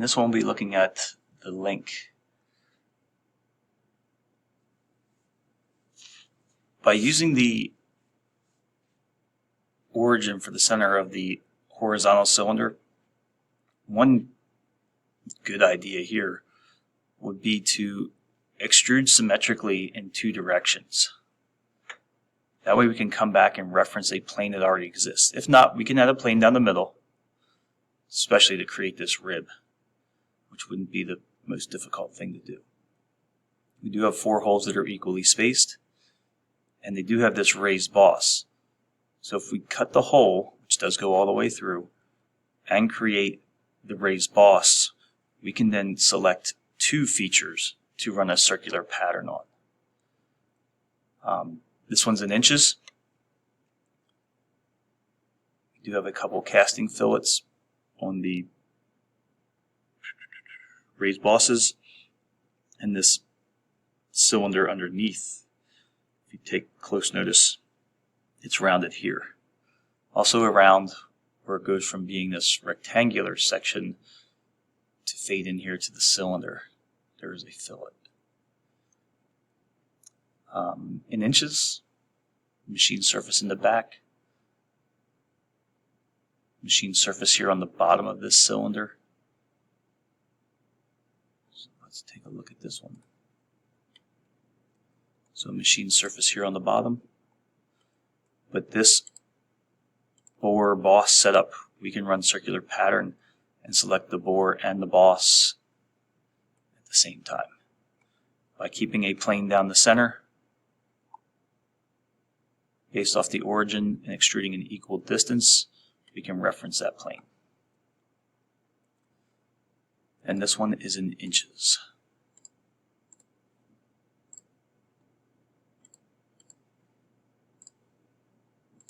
In this one we'll be looking at the link. By using the origin for the center of the horizontal cylinder, one good idea here would be to extrude symmetrically in two directions. That way we can come back and reference a plane that already exists. If not, we can add a plane down the middle, especially to create this rib, which wouldn't be the most difficult thing to do. We do have 4 holes that are equally spaced, and they do have this raised boss. So if we cut the hole, which does go all the way through, and create the raised boss, we can then select 2 features to run a circular pattern on. This one's in inches. We do have a couple casting fillets on the raised bosses, and this cylinder underneath, if you take close notice, it's rounded here. Also around where it goes from being this rectangular section to fade in here to the cylinder, there is a fillet. In inches, machine surface in the back, machine surface here on the bottom of this cylinder. So let's take a look at this one. So machine surface here on the bottom. But this bore boss setup, we can run circular pattern and select the bore and the boss at the same time. By keeping a plane down the center, based off the origin and extruding an equal distance, we can reference that plane. And this one is in inches.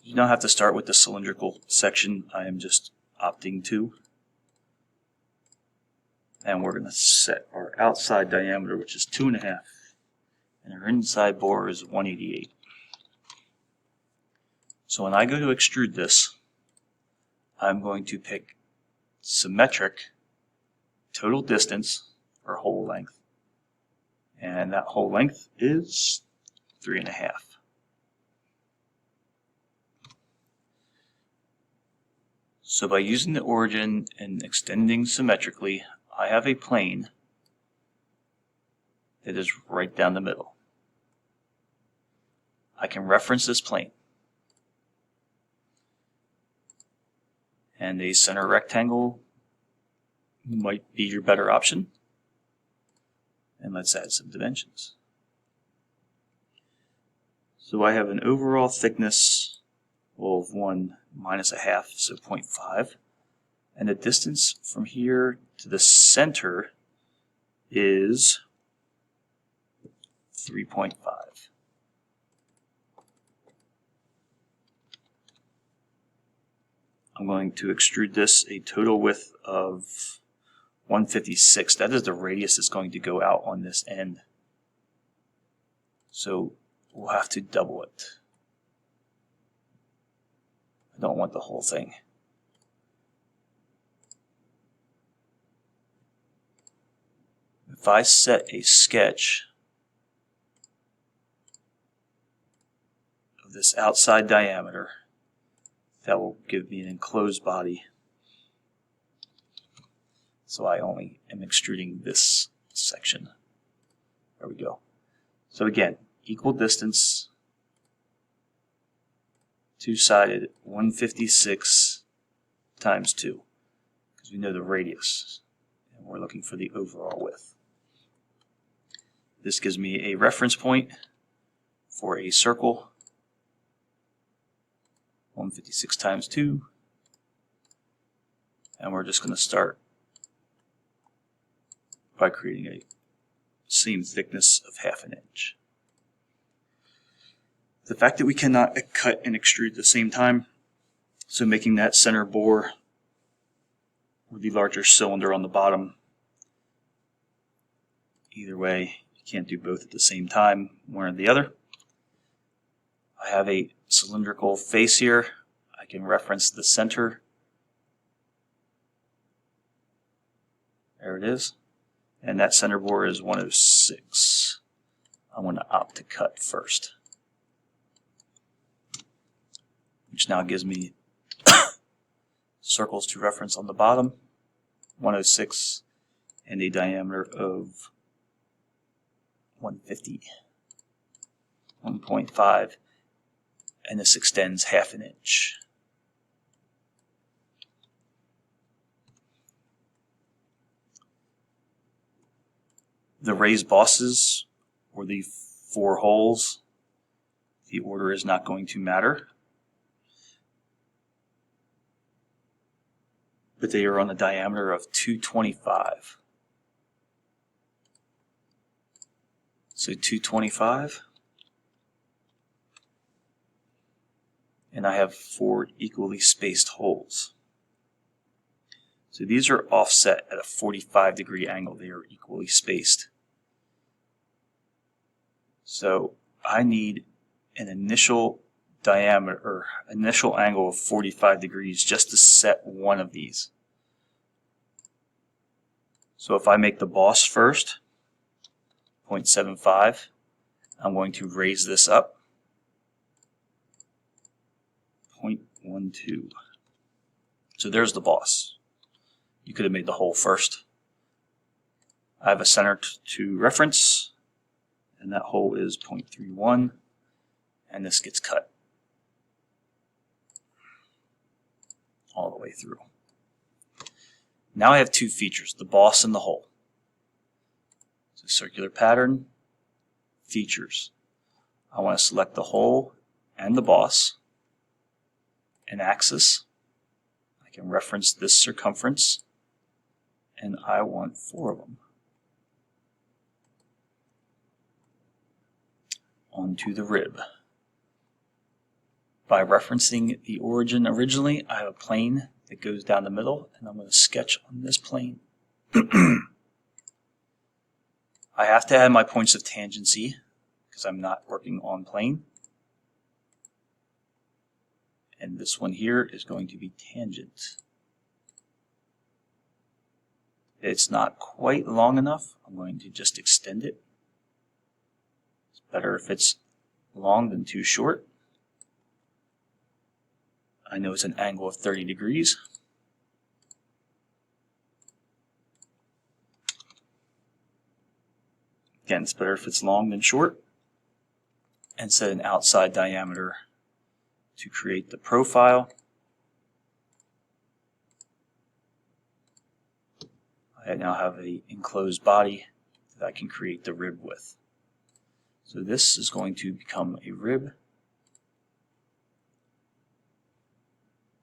You don't have to start with the cylindrical section. I am just opting to. And we're going to set our outside diameter, which is 2.5, and our inside bore is 188. So when I go to extrude this, I'm going to pick symmetric total distance or hole length, and that hole length is 3.5. So by using the origin and extending symmetrically, I have a plane that is right down the middle. I can reference this plane, and a center rectangle might be your better option. And let's add some dimensions. So I have an overall thickness of 1 minus 1/2, so 0.5. And the distance from here to the center is 3.5. I'm going to extrude this a total width of 156. That is the radius that's going to go out on this end. So we'll have to double it. I don't want the whole thing. If I set a sketch of this outside diameter, that will give me an enclosed body. So I only am extruding this section. There we go. So again, equal distance, two-sided, 156 times 2, because we know the radius, and we're looking for the overall width. This gives me a reference point for a circle, 156 times 2, and we're just going to start by creating a seam thickness of 1/2 inch. The fact that we cannot cut and extrude at the same time, so making that center bore or the larger cylinder on the bottom, either way, you can't do both at the same time, one or the other. I have a cylindrical face here. I can reference the center There it is. And that center bore is 106. I'm going to opt to cut first, which now gives me circles to reference on the bottom, 106 and a diameter of 150, 1.5, and this extends ½ an inch. The raised bosses, or the 4 holes, the order is not going to matter, but they are on a diameter of 225. So 225, and I have 4 equally spaced holes. So these are offset at a 45-degree angle. They are equally spaced. So I need an initial diameter or initial angle of 45 degrees just to set one of these. So if I make the boss first, 0.75, I'm going to raise this up 0.12. So there's the boss. You could have made the hole first. I have a center to reference, and that hole is 0.31, and this gets cut all the way through. Now I have 2 features, the boss and the hole. So circular pattern, features. I want to select the hole and the boss, an axis. I can reference this circumference, and I want 4 of them. Onto the rib. By referencing the origin originally, I have a plane that goes down the middle, and I'm going to sketch on this plane. I have to add my points of tangency because I'm not working on plane. And this one here is going to be tangent. It's not quite long enough. I'm going to just extend it. It's better if it's long than too short. I know it's an angle of 30 degrees. Again, it's better if it's long than short. And set an outside diameter to create the profile. I now have an enclosed body that I can create the rib with. So this is going to become a rib.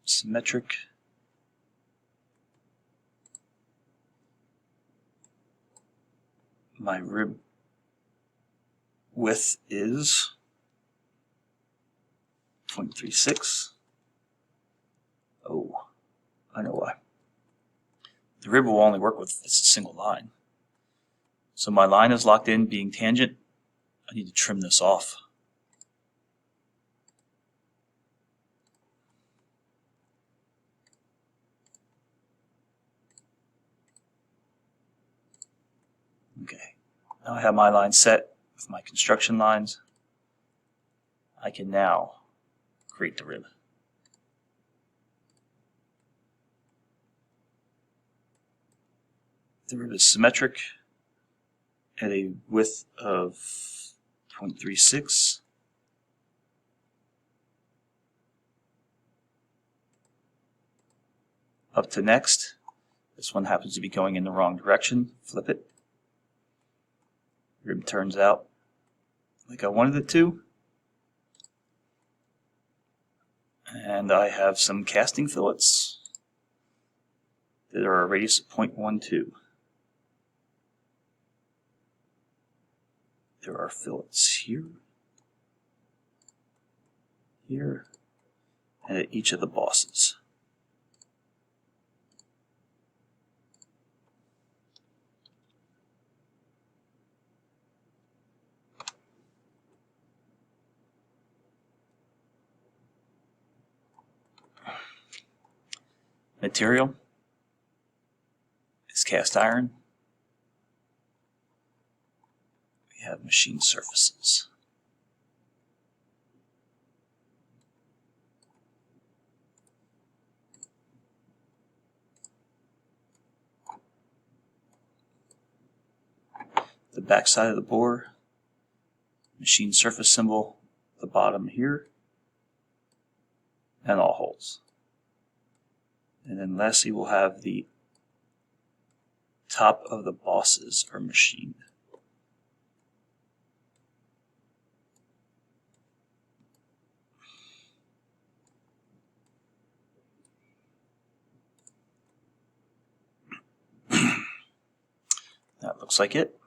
Symmetric. My rib width is 0.36. Oh, I know why. The rib will only work with this single line. So my line is locked in being tangent. I need to trim this off. Okay, now I have my line set with my construction lines. I can now create the rib. The rib is symmetric at a width of 0.36. Up to next. This one happens to be going in the wrong direction. Flip it. Rib turns out like I wanted it to. And I have some casting fillets that are a radius of 0.12. There are fillets here, here, and at each of the bosses. Material is cast iron. We have machine surfaces. The back side of the bore, machine surface symbol, the bottom here, and all holes. And then lastly, we'll have the top of the bosses are machined. That looks like it.